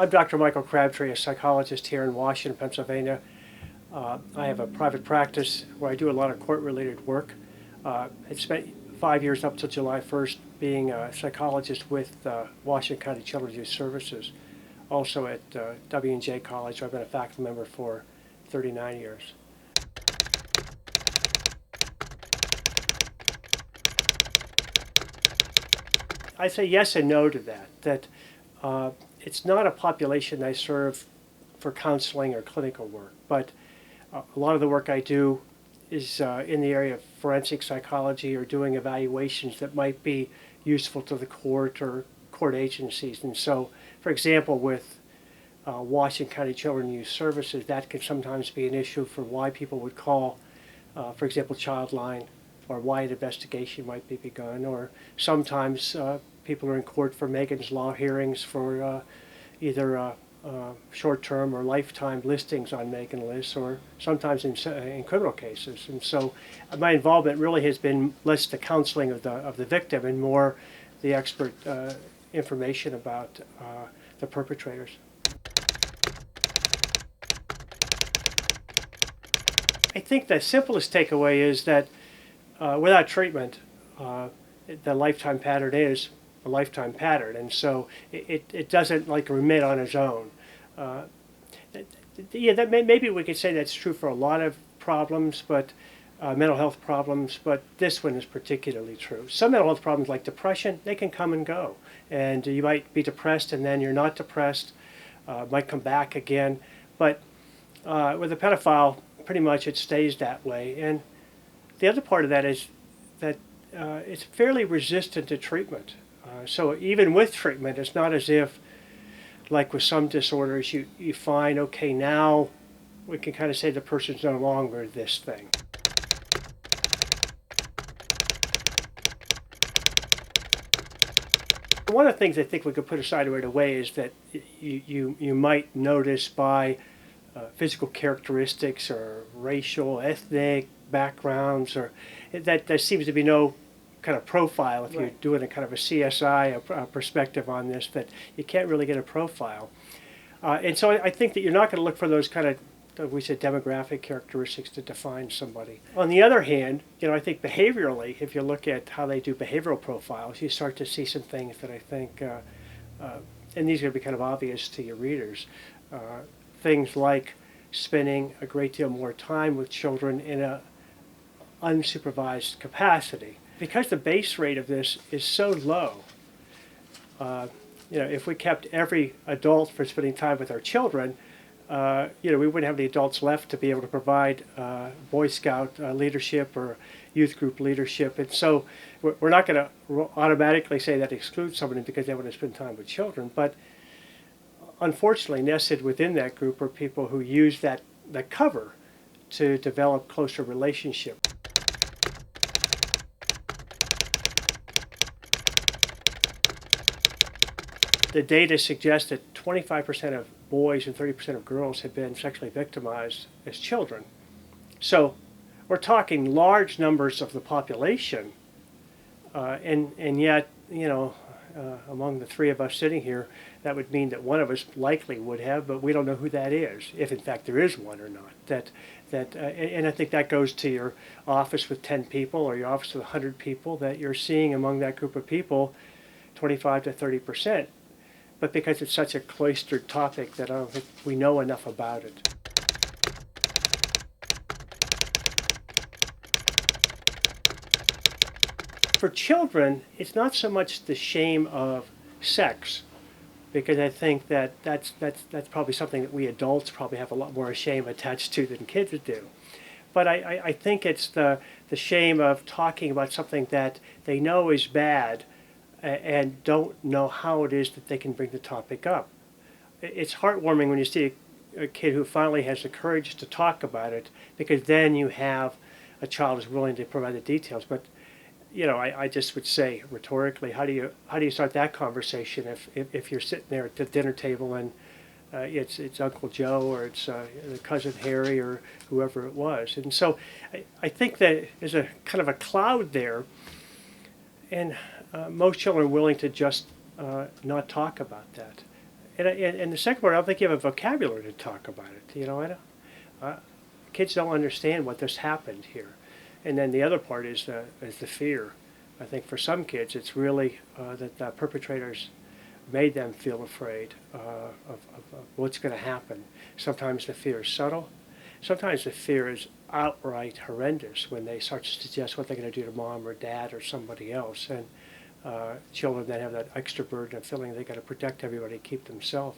I'm Dr. Michael Crabtree, a psychologist here in Washington, Pennsylvania. I have a private practice where I do a lot of court-related work. I spent 5 years up till July 1st being a psychologist with Washington County Children's Youth Services, also at W&J College, where I've been a faculty member for 39 years. I say yes and no to that it's not a population I serve for counseling or clinical work, but a lot of the work I do is in the area of forensic psychology or doing evaluations that might be useful to the court or court agencies. And so, for example, with Washington County Children's Youth Services, that can sometimes be an issue for why people would call, for example, Childline, or why an investigation might be begun, or sometimes people are in court for Megan's Law hearings for either short-term or lifetime listings on Megan lists, or sometimes in criminal cases. And so my involvement really has been less the counseling of the victim and more the expert information about the perpetrators. I think the simplest takeaway is that without treatment, the lifetime pattern is a lifetime pattern, and so it doesn't like remit on its own. Yeah, maybe we could say that's true for a lot of problems, but mental health problems, but this one is particularly true. Some mental health problems like depression, they can come and go, and you might be depressed and then you're not depressed, might come back again, but with a pedophile, pretty much it stays that way. And the other part of that is that it's fairly resistant to treatment. So even with treatment, it's not as if, like with some disorders, you find, okay, now we can kind of say the person's no longer this thing. One of the things I think we could put aside right away is that you might notice by physical characteristics or racial, ethnic backgrounds, or that there seems to be no kind of profile if you're doing a kind of a CSI perspective on this, that you can't really get a profile. And so I think that you're not going to look for those kind of, we said, demographic characteristics to define somebody. On the other hand, I think behaviorally, if you look at how they do behavioral profiles, you start to see some things that I think, and these are going to be kind of obvious to your readers, things like spending a great deal more time with children in an unsupervised capacity. Because the base rate of this is so low, if we kept every adult for spending time with our children, we wouldn't have any adults left to be able to provide Boy Scout leadership or youth group leadership. And so we're not going to automatically say that excludes somebody because they want to spend time with children. But unfortunately, nested within that group are people who use that cover to develop closer relationships. The data suggests that 25% of boys and 30% of girls have been sexually victimized as children. So we're talking large numbers of the population, and yet, among the three of us sitting here, that would mean that one of us likely would have, but we don't know who that is, if in fact there is one or not. And I think that goes to your office with 10 people or your office with 100 people, that you're seeing among that group of people 25 to 30%. But because it's such a cloistered topic that I don't think we know enough about it. For children, it's not so much the shame of sex, because I think that's probably something that we adults probably have a lot more shame attached to than kids do. But I think it's the shame of talking about something that they know is bad and don't know how it is that they can bring the topic up. It's heartwarming when you see a kid who finally has the courage to talk about it, because then you have a child who's willing to provide the details. But I just would say rhetorically, how do you start that conversation if you're sitting there at the dinner table and it's Uncle Joe or it's cousin Harry or whoever it was? And so I think that there's a kind of a cloud there, and most children are willing to just not talk about that. And the second part, I don't think you have a vocabulary to talk about it. You know, kids don't understand what just happened here. And then the other part is the fear. I think for some kids, it's really that the perpetrators made them feel afraid of what's going to happen. Sometimes the fear is subtle. Sometimes the fear is outright horrendous when they start to suggest what they're going to do to mom or dad or somebody else. And children then have that extra burden of feeling they got to protect everybody, keep them safe.